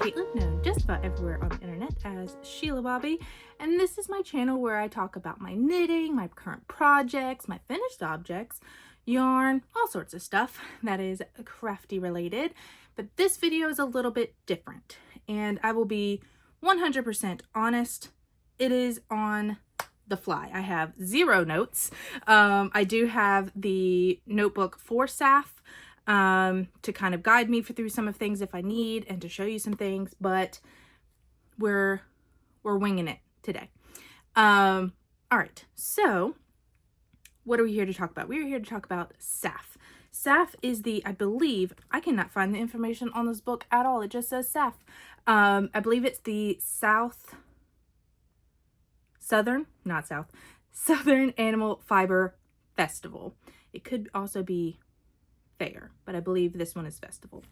Caitlin, known just about everywhere on the internet as Shelabobby, and this is my channel where I talk about my knitting, my current projects, my finished objects, yarn, all sorts of stuff that is crafty related. But this video is a little bit different, and I will be 100% honest. It is on the fly. I have zero notes. I do have the notebook for SAFF to kind of guide me through some of things if I need and to show you some things, but we're winging it today. All right, so what are we here to talk about? We're here to talk about SAFF. SAFF is the, I believe, I cannot find the information on this book at all. It just says SAFF. I believe it's the Southern Animal Fiber Festival. It could also be fair, but I believe this one is festival.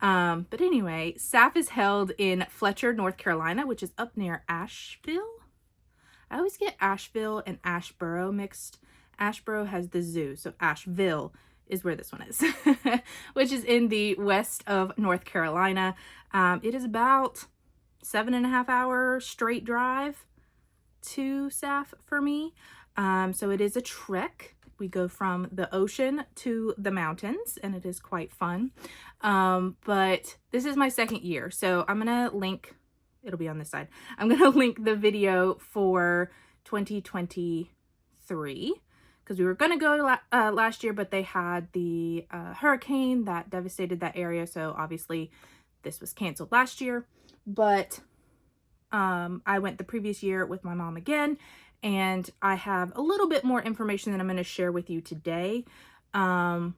But anyway, SAFF is held in Fletcher, North Carolina, which is up near Asheville. I always get Asheville and Asheboro mixed. Asheboro has the zoo, so Asheville is where this one is, which is in the west of North Carolina. It is about 7.5 hour straight drive to SAFF for me. So it is a trek. We go from the ocean to the mountains, and it is quite fun. But this is my second year, so I'm gonna link, it'll be on this side, I'm gonna link the video for 2023, because we were gonna go last year, but they had the hurricane that devastated that area, so obviously this was canceled last year. But I went the previous year with my mom again, and I have a little bit more information that I'm going to share with you today. In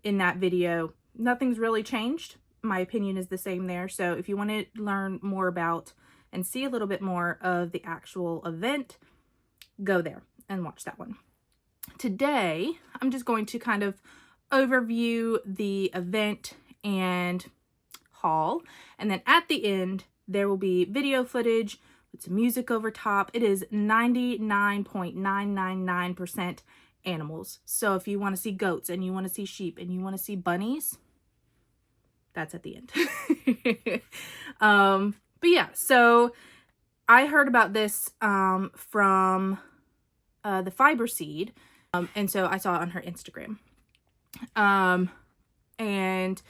that video, nothing's really changed. My opinion is the same there. So if you want to learn more about and see a little bit more of the actual event, go there and watch that one. Today, I'm just going to kind of overview the event and haul. And then at the end, there will be video footage with some music over top. It is 99.999% animals. So if you want to see goats and you want to see sheep and you want to see bunnies, that's at the end. But yeah, so I heard about this from the Fiber Seed. And so I saw it on her Instagram. And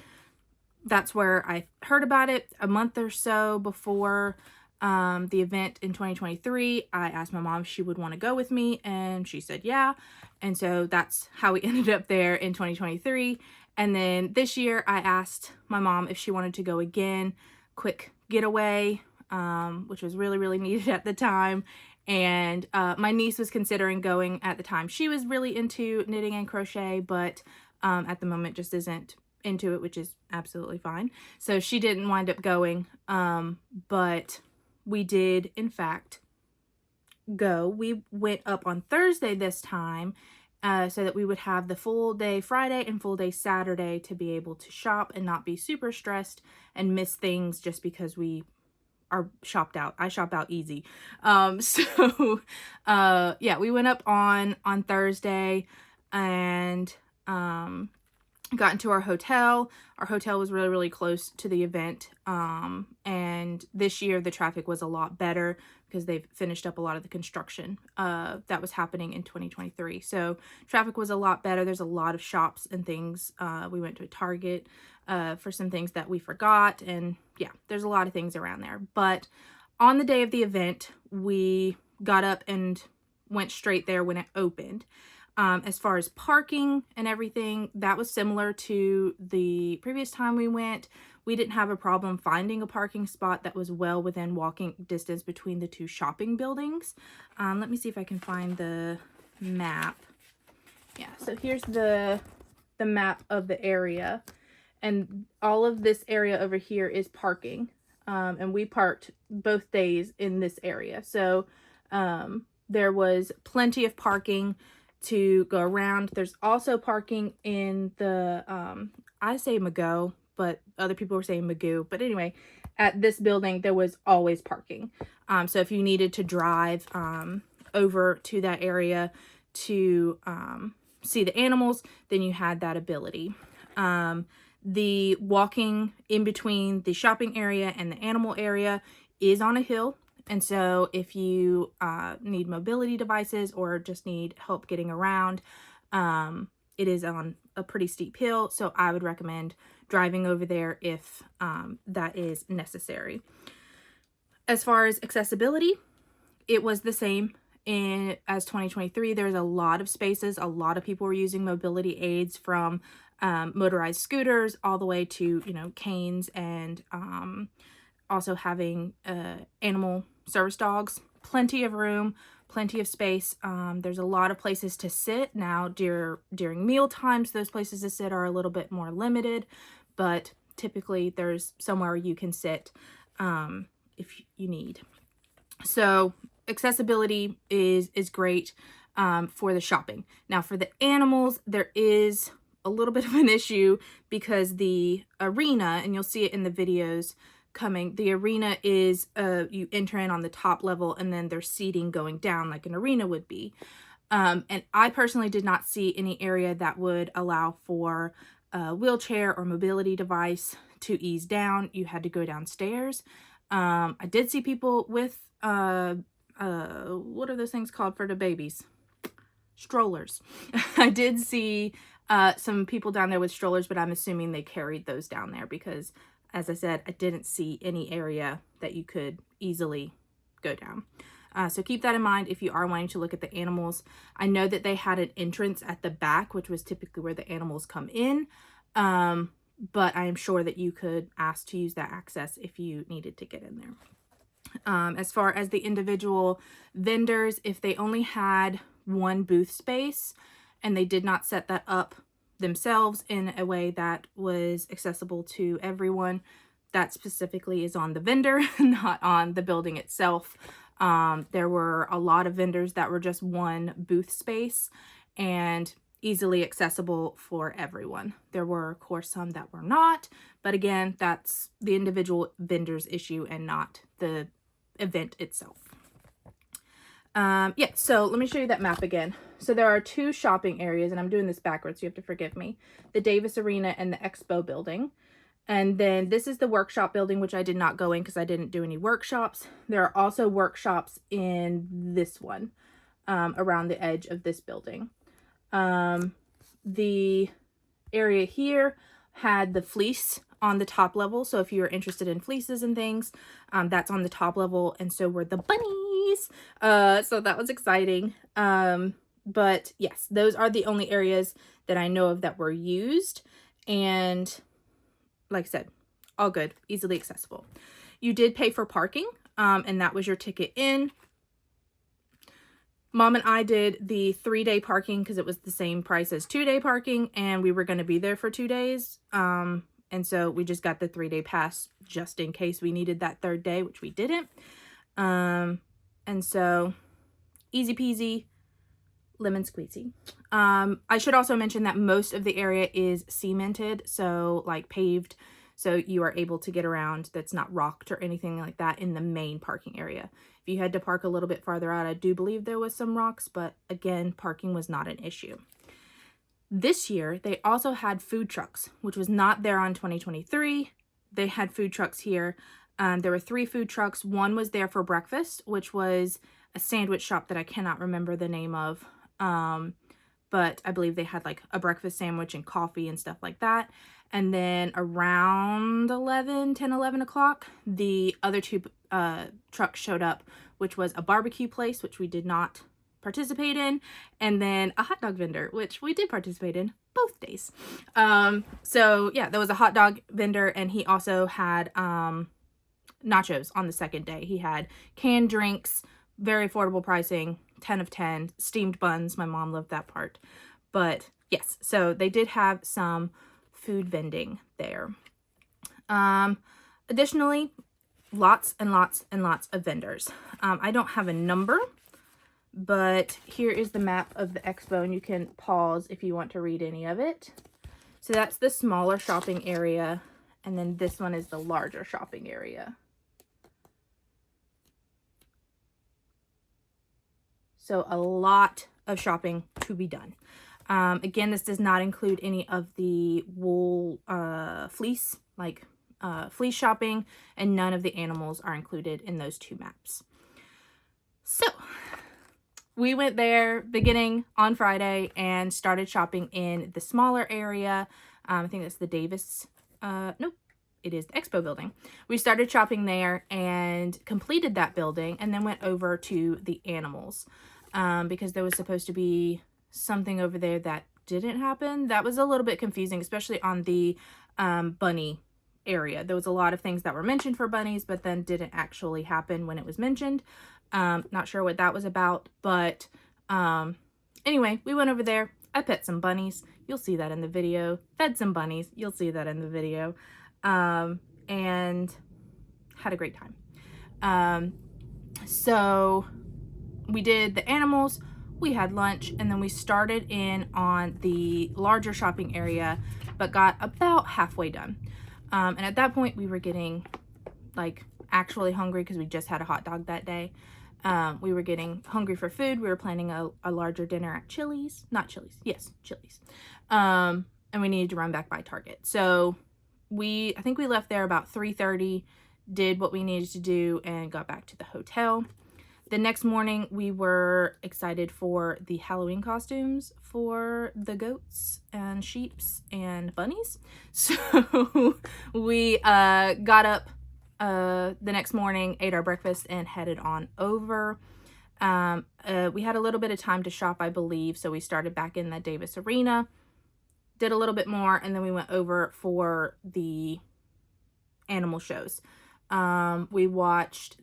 that's where I heard about it a month or so before the event in 2023. I asked my mom if she would want to go with me, and she said yeah. And so that's how we ended up there in 2023. And then this year I asked my mom if she wanted to go again, quick getaway, which was really, really needed at the time. And my niece was considering going at the time. She was really into knitting and crochet, but at the moment just isn't into it, which is absolutely fine. So she didn't wind up going, but we did in fact go. We went up on Thursday this time, so that we would have the full day Friday and full day Saturday to be able to shop and not be super stressed and miss things just because we are shopped out. I shop out easy. Yeah, we went up on Thursday and got into our hotel. Our hotel was really, really close to the event. And this year the traffic was a lot better because they've finished up a lot of the construction that was happening in 2023. So traffic was a lot better. There's a lot of shops and things. We went to a Target for some things that we forgot. And yeah, there's a lot of things around there. But on the day of the event, we got up and went straight there when it opened. As far as parking and everything, that was similar to the previous time we went. We didn't have a problem finding a parking spot that was well within walking distance between the two shopping buildings. Let me see if I can find the map. Yeah, so here's the map of the area. And all of this area over here is parking. And we parked both days in this area. So there was plenty of parking to go around. There's also parking in the, I say Mago, but other people were saying Magoo. But anyway, at this building, there was always parking. So if you needed to drive over to that area to see the animals, then you had that ability. The walking in between the shopping area and the animal area is on a hill. And so if you need mobility devices or just need help getting around, it is on a pretty steep hill. So I would recommend driving over there if that is necessary. As far as accessibility, it was the same as 2023. There's a lot of spaces. A lot of people were using mobility aids, from motorized scooters all the way to, you know, canes, and also having animal service dogs. Plenty of room, plenty of space. There's a lot of places to sit. Now, during meal times, those places to sit are a little bit more limited, but typically there's somewhere you can sit if you need. So accessibility is great for the shopping. Now, for the animals, there is a little bit of an issue because the arena, and you'll see it in the videos coming, the arena is you enter in on the top level, and then there's seating going down like an arena would be. And I personally did not see any area that would allow for a wheelchair or mobility device to ease down. You had to go downstairs. I did see people with what are those things called for the babies? Strollers. I did see some people down there with strollers, but I'm assuming they carried those down there because, as I said, I didn't see any area that you could easily go down. So keep that in mind if you are wanting to look at the animals. I know that they had an entrance at the back, which was typically where the animals come in. But I am sure that you could ask to use that access if you needed to get in there. As far as the individual vendors, if they only had one booth space and they did not set that up themselves in a way that was accessible to everyone, that specifically is on the vendor, not on the building itself. There were a lot of vendors that were just one booth space and easily accessible for everyone. There were, of course, some that were not, but again, that's the individual vendor's issue and not the event itself. Yeah, so let me show you that map again. So there are two shopping areas, and I'm doing this backwards, so you have to forgive me. The Davis Arena and the Expo building. And then this is the workshop building, which I did not go in because I didn't do any workshops. There are also workshops in this one, around the edge of this building. The area here had the fleece on the top level. So if you're interested in fleeces and things, that's on the top level. And so were the bunnies. So that was exciting. But yes, those are the only areas that I know of that were used. And like I said, all good, easily accessible. You did pay for parking, and that was your ticket in. Mom and I did the 3-day parking because it was the same price as 2-day parking, and we were going to be there for 2 days. And so we just got the 3-day pass just in case we needed that 3rd day, which we didn't. And so easy peasy, lemon squeezy. I should also mention that most of the area is cemented, so like paved, so you are able to get around. That's not rocked or anything like that in the main parking area. If you had to park a little bit farther out, I do believe there was some rocks, but again, parking was not an issue. This year, they also had food trucks, which was not there on 2023. They had food trucks here. There were 3 food trucks. One was there for breakfast, which was a sandwich shop that I cannot remember the name of. But I believe they had like a breakfast sandwich and coffee and stuff like that. And then around 10, 11 o'clock, the other 2 trucks showed up, which was a barbecue place, which we did not participate in, and then a hot dog vendor, which we did participate in both days. So yeah, there was a hot dog vendor, and he also had nachos on the 2nd day. He had canned drinks, very affordable pricing, 10 of 10, steamed buns. My mom loved that part. But yes, so they did have some food vending there. Additionally, lots and lots and lots of vendors. I don't have a number, but here is the map of the expo, and you can pause if you want to read any of it. So that's the smaller shopping area, and then this one is the larger shopping area. So a lot of shopping to be done. Again, this does not include any of the wool fleece, like fleece shopping, and none of the animals are included in those 2 maps. So we went there beginning on Friday and started shopping in the smaller area. I think that's the Davis, nope, it is the Expo building. We started shopping there and completed that building, and then went over to the animals because there was supposed to be something over there that didn't happen. That was a little bit confusing, especially on the bunny area. There was a lot of things that were mentioned for bunnies, but then didn't actually happen when it was mentioned. Not sure what that was about, but anyway, we went over there. I pet some bunnies. You'll see that in the video. Fed some bunnies. You'll see that in the video. And had a great time. So we did the animals, we had lunch, and then we started in on the larger shopping area, but got about halfway done. And at that point we were getting like actually hungry because we just had a hot dog that day. We were getting hungry for food. We were planning a larger dinner at Chili's. Not Chili's. Yes, Chili's. And we needed to run back by Target. So I think we left there about 3:30, did what we needed to do, and got back to the hotel. The next morning, we were excited for the Halloween costumes for the goats and sheeps and bunnies. So we got up the next morning, ate our breakfast, and headed on over. We had a little bit of time to shop, I believe, so we started back in the Davis Arena, did a little bit more, and then we went over for the animal shows. We watched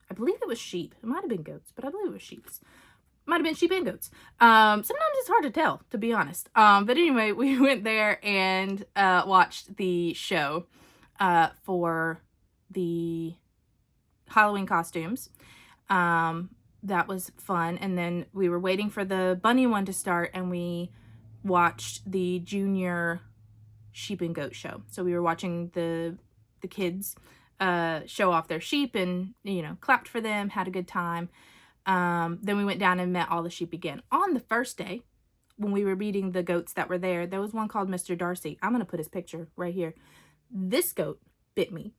I believe it was sheep. It might have been goats, but I believe it was sheeps. Might have been sheep and goats. Sometimes it's hard to tell, to be honest. But anyway, we went there and watched the show for the Halloween costumes. That was fun. And then we were waiting for the bunny one to start, and we watched the junior sheep and goat show. So we were watching the kids show off their sheep and, you know, clapped for them, had a good time. Then we went down and met all the sheep again. On the first day, when we were meeting the goats that were there was one called Mr. Darcy. I'm going to put his picture right here. This goat bit me.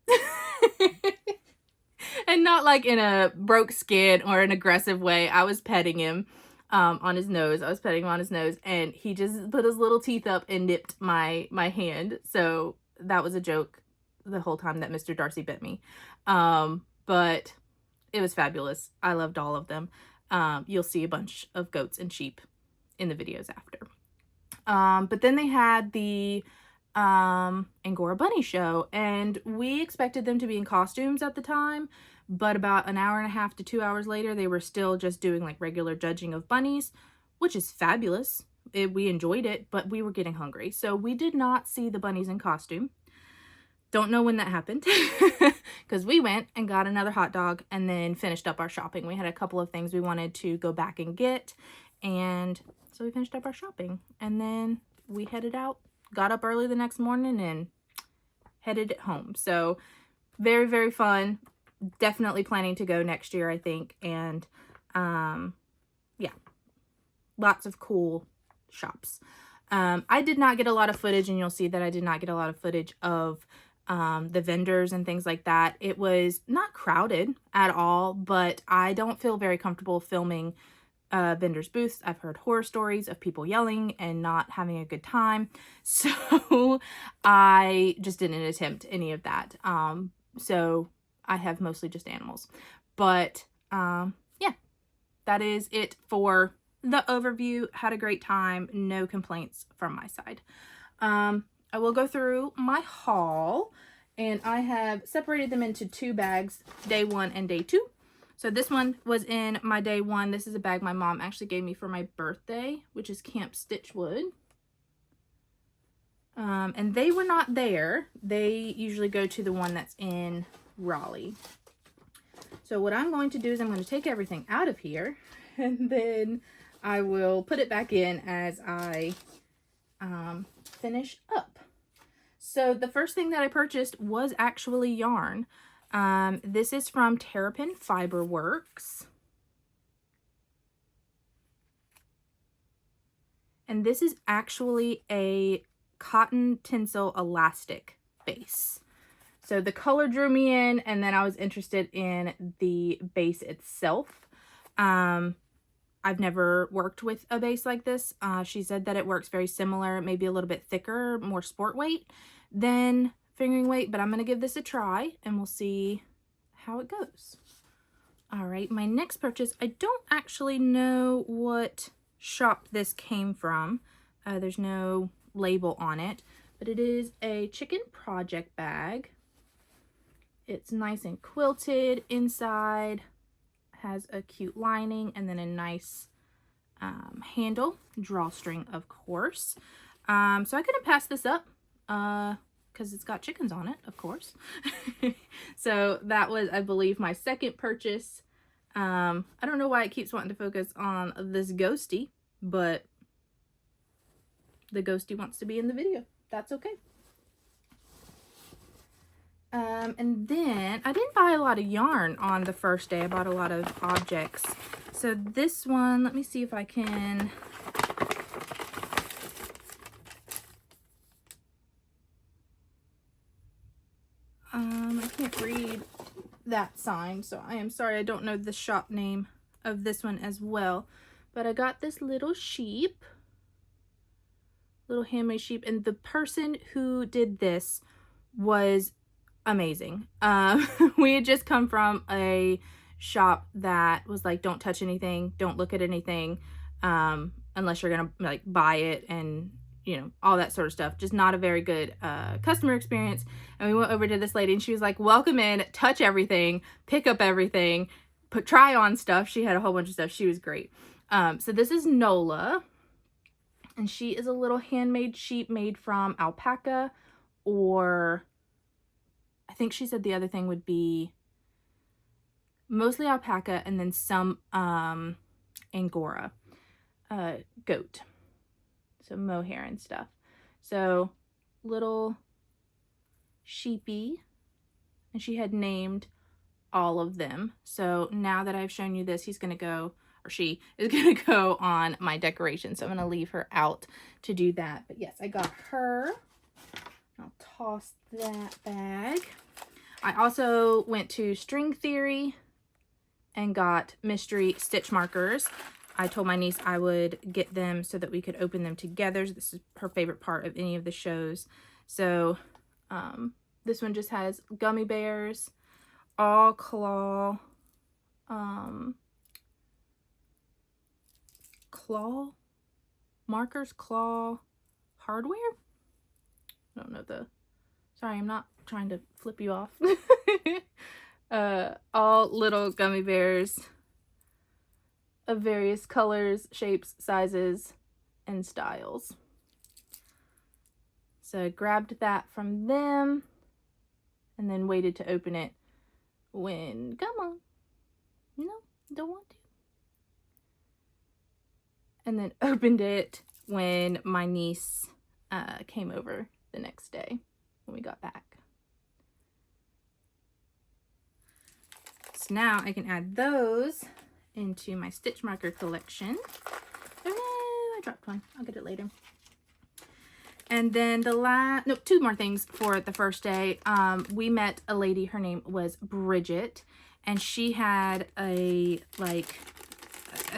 And not like in a broke skin or an aggressive way. I was petting him on his nose. I was petting him on his nose, and he just put his little teeth up and nipped my hand. So that was a joke the whole time that Mr. Darcy bit me. But it was fabulous. I loved all of them. You'll see a bunch of goats and sheep in the videos after. But then they had the Angora Bunny show, and we expected them to be in costumes at the time, but about an hour and a half to 2 hours later, they were still just doing like regular judging of bunnies, which is fabulous. We enjoyed it, but we were getting hungry, so we did not see the bunnies in costume. Don't know when that happened, because we went and got another hot dog and then finished up our shopping. We had a couple of things we wanted to go back and get, and so we finished up our shopping, and then we headed out, got up early the next morning, and headed home. So very, very fun. Definitely planning to go next year, I think. And yeah, lots of cool shops. I did not get a lot of footage, and you'll see that I did not get a lot of footage of the vendors and things like that. It was not crowded at all, but I don't feel very comfortable filming vendors' booths. I've heard horror stories of people yelling and not having a good time, so I just didn't attempt any of that. So I have mostly just animals, but yeah, that is it for the overview. Had a great time. No complaints from my side. I will go through my haul, and I have separated them into 2 bags, day 1 and day 2. So this one was in my day 1. This is a bag my mom actually gave me for my birthday, which is Camp Stitchwood. And they were not there. They usually go to the one that's in Raleigh. So what I'm going to do is I'm going to take everything out of here, and then I will put it back in as I finish up. So the first thing that I purchased was actually yarn. This is from Terrapin Fiberworks. And this is actually a cotton tinsel elastic base. So the color drew me in, and then I was interested in the base itself. I've never worked with a base like this. She said that it works very similar, maybe a little bit thicker, more sport weight than fingering weight, but I'm going to give this a try and we'll see how it goes. All right, my next purchase, I don't actually know what shop this came from. There's no label on it, but it is a chicken project bag. It's nice and quilted inside, has a cute lining, and then a nice handle, drawstring, of course. So I couldn't pass this up because it's got chickens on it, of course. So that was, I believe, my second purchase. I don't know why it keeps wanting to focus on this ghosty, but the ghosty wants to be in the video. That's okay. And then I didn't buy a lot of yarn on the first day. I bought a lot of objects. So this one, let me see if I can. I can't read that sign, so I am sorry. I don't know the shop name of this one as well. But I got this little sheep, little handmade sheep, and the person who did this was amazing. We had just come from a shop that was like, don't touch anything, don't look at anything, unless you're gonna like buy it, and you know, all that sort of stuff. Just not a very good customer experience. And we went over to this lady and she was like, welcome in, touch everything, pick up everything, try on stuff. She had a whole bunch of stuff. She was great. So this is Nola, and she is a little handmade sheep made from alpaca, or I think she said the other thing would be mostly alpaca and then some Angora goat. So mohair and stuff. So little sheepy, and she had named all of them. So now that I've shown you this, he's going to go, or she is going to go on my decoration. So I'm going to leave her out to do that. But yes, I got her. I'll toss that bag. I also went to String Theory and got mystery stitch markers. I told my niece I would get them so that we could open them together. This is her favorite part of any of the shows. So this one just has gummy bears, all claw, claw markers, claw hardware. I don't know sorry, I'm not trying to flip you off. All little gummy bears of various colors, shapes, sizes, and styles. So I grabbed that from them and then waited to open it when, come on, no, don't want to. And then opened it when my niece came over the next day when we got back. So now I can add those into my stitch marker collection. Oh no, I dropped one. I'll get it later. And then two more things for the first day. We met a lady, her name was Bridget, and she had a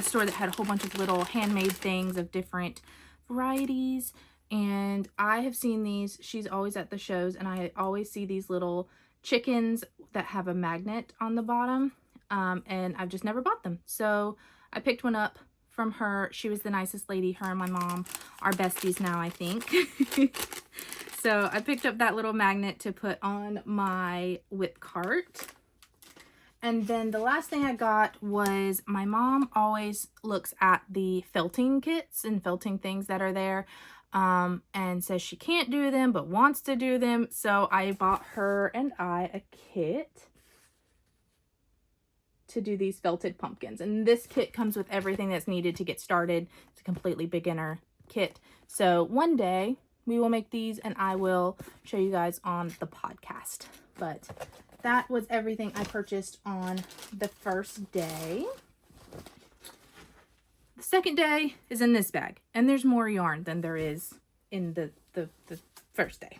store that had a whole bunch of little handmade things of different varieties. And I have seen these. She's always at the shows, and I always see these little chickens that have a magnet on the bottom. And I've just never bought them. So I picked one up from her. She was the nicest lady. Her and my mom are besties now, I think. So I picked up that little magnet to put on my whip cart. And then the last thing I got was, my mom always looks at the felting kits and felting things that are there, and says she can't do them but wants to do them. So I bought her and I a kit to do these felted pumpkins, and this kit comes with everything that's needed to get started. It's a completely beginner kit. So one day we will make these and I will show you guys on the podcast. But that was everything I purchased on the first day. the second day is in this bag, and there's more yarn than there is in the first day.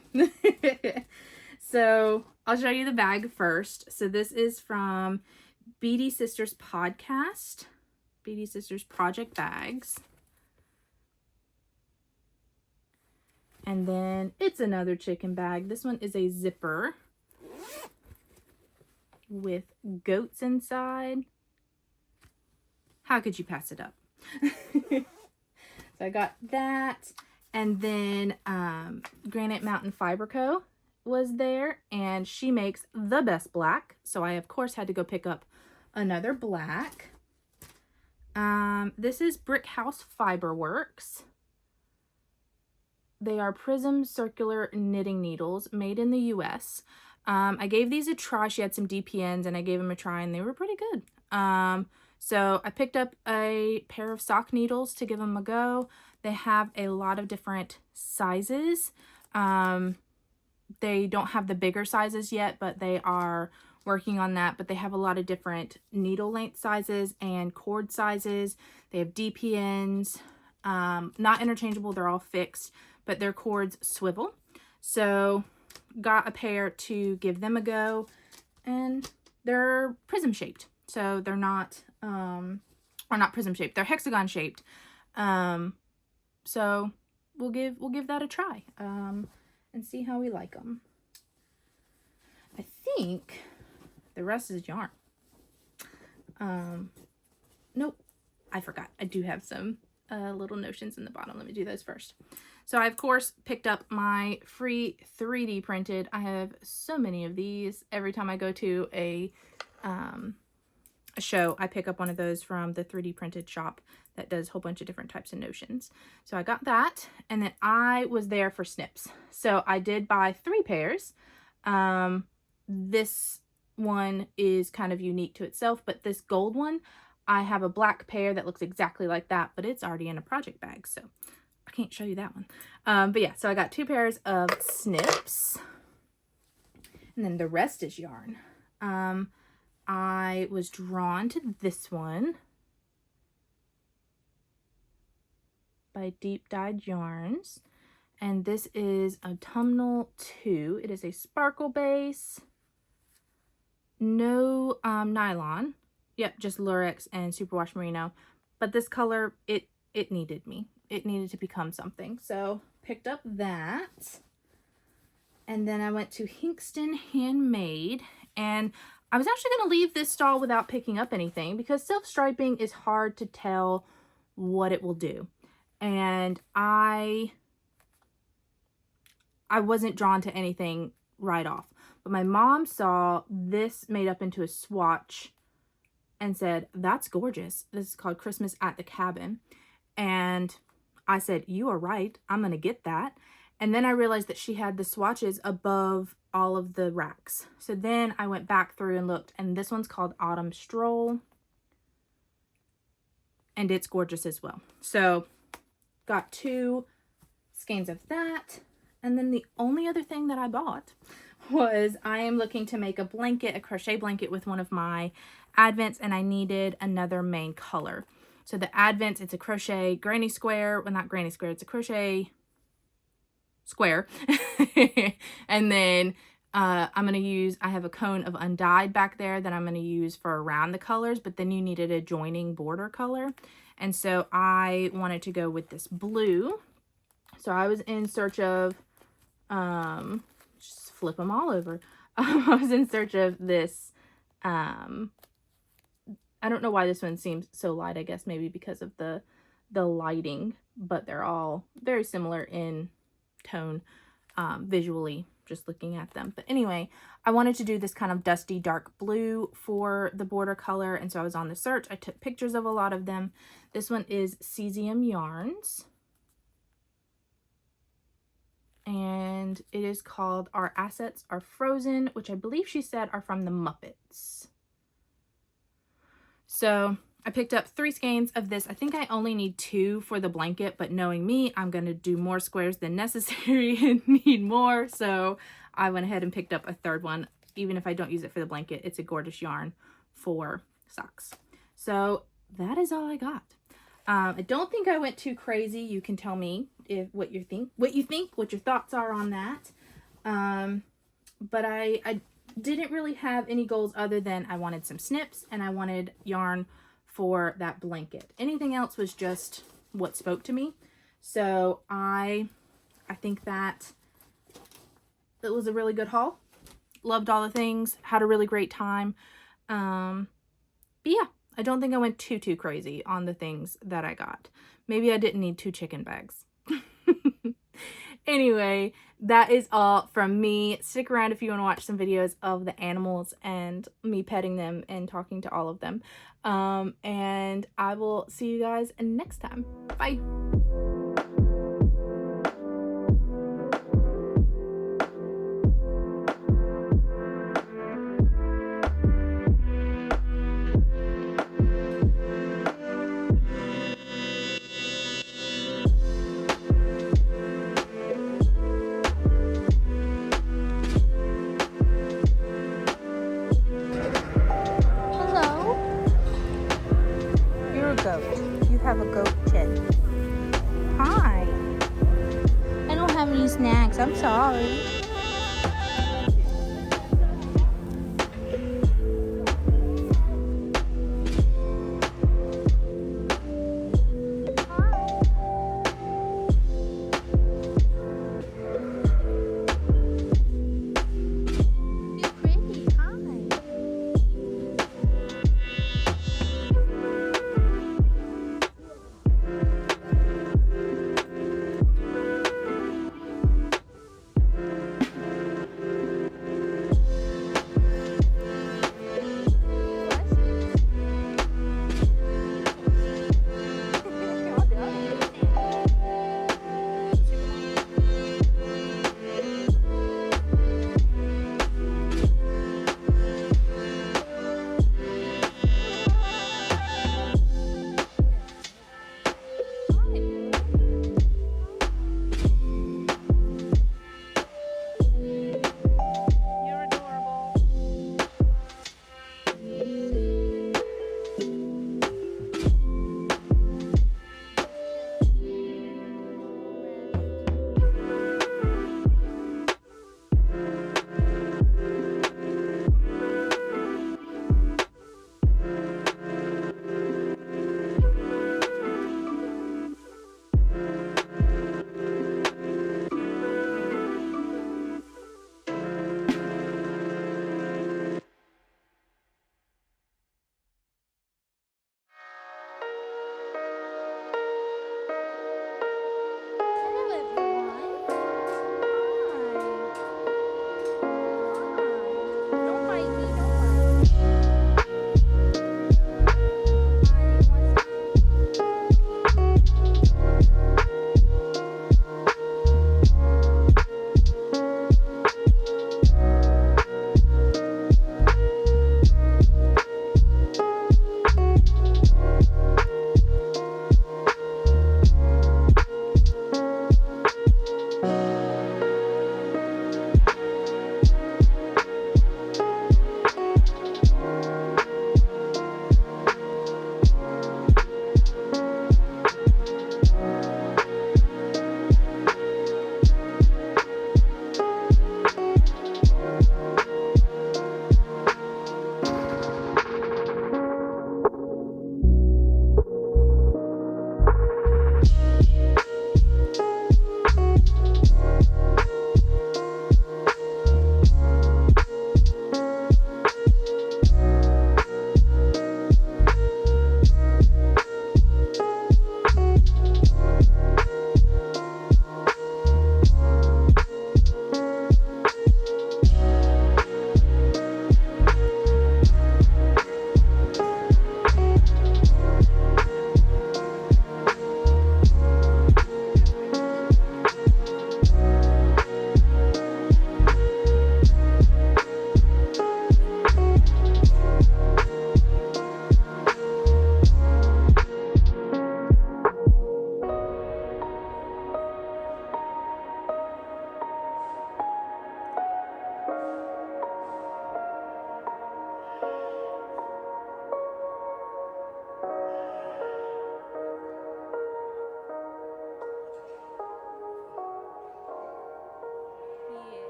So I'll show you the bag first. So this is from Beady Sisters Podcast, Beady Sisters Project Bags. And then it's another chicken bag. This one is a zipper with goats inside. How could you pass it up? So I got that. And then Granite Mountain Fiber Co. was there, and she makes the best black. So I, of course, had to go pick up another black. This is Brick House Fiber Works. They are Prism Circular Knitting Needles made in the US. I gave these a try. She had some DPNs, and I gave them a try, and they were pretty good. So I picked up a pair of sock needles to give them a go. They have a lot of different sizes. They don't have the bigger sizes yet, but they are working on that. But they have a lot of different needle length sizes and cord sizes. They have DPNs, not interchangeable. They're all fixed, but their cords swivel. So got a pair to give them a go, and they're prism shaped. So they're not, or not prism shaped. They're hexagon shaped. So we'll give that a try, and see how we like them. I think the rest is yarn. Nope, I forgot. I do have some little notions in the bottom. Let me do those first. So I, of course, picked up my free 3D printed. I have so many of these. Every time I go to a show, I pick up one of those from the 3D printed shop that does a whole bunch of different types of notions. So I got that, and then I was there for snips. So I did buy 3 pairs. This one is kind of unique to itself, but this gold one, I have a black pair that looks exactly like that, but it's already in a project bag, so I can't show you that one. But yeah, so I got 2 pairs of snips, and then the rest is yarn. I was drawn to this one by Deep Dyed Yarns, and this is Autumnal 2. It is a sparkle base, no nylon. Yep, just Lurex and Superwash Merino. But this color, it needed me. It needed to become something. So picked up that. And then I went to Hinkston Handmade. And I was actually going to leave this stall without picking up anything, because self-striping is hard to tell what it will do. And I wasn't drawn to anything right off. But my mom saw this made up into a swatch and said, "That's gorgeous. This is called Christmas at the Cabin." And I said, "You are right. I'm going to get that." And then I realized that she had the swatches above all of the racks. So then I went back through and looked, and this one's called Autumn Stroll. And it's gorgeous as well. So got 2 skeins of that. And then the only other thing that I bought was, I am looking to make a blanket, a crochet blanket with one of my Advents, and I needed another main color. So the Advents, it's a crochet granny square. Well, not granny square, it's a crochet square. And then I'm going to use, I have a cone of undyed back there that I'm going to use for around the colors, but then you needed a joining border color. And so I wanted to go with this blue. So I was in search of, just flip them all over. I was in search of this, I don't know why this one seems so light. I guess maybe because of the lighting, but they're all very similar in tone, visually, just looking at them. But anyway, I wanted to do this kind of dusty dark blue for the border color, and so I was on the search. I took pictures of a lot of them. This one is Cesium Yarns, and it is called Our Assets Are Frozen, which I believe she said are from the Muppets. So I picked up 3 skeins of this. I think I only need 2 for the blanket, but knowing me, I'm going to do more squares than necessary and need more. So I went ahead and picked up a 3rd one. Even if I don't use it for the blanket, it's a gorgeous yarn for socks. So that is all I got. I don't think I went too crazy. You can tell me what you think, what your thoughts are on that. But I didn't really have any goals other than I wanted some snips and I wanted yarn for that blanket. Anything else was just what spoke to me. So I think that it was a really good haul. Loved all the things, had a really great time. But yeah, I don't think I went too crazy on the things that I got. Maybe I didn't need 2 chicken bags. Anyway, that is all from me. Stick around if you want to watch some videos of the animals and me petting them and talking to all of them. And I will see you guys next time. Bye. Goat. You have a goat chin. Hi. I don't have any snacks. I'm sorry.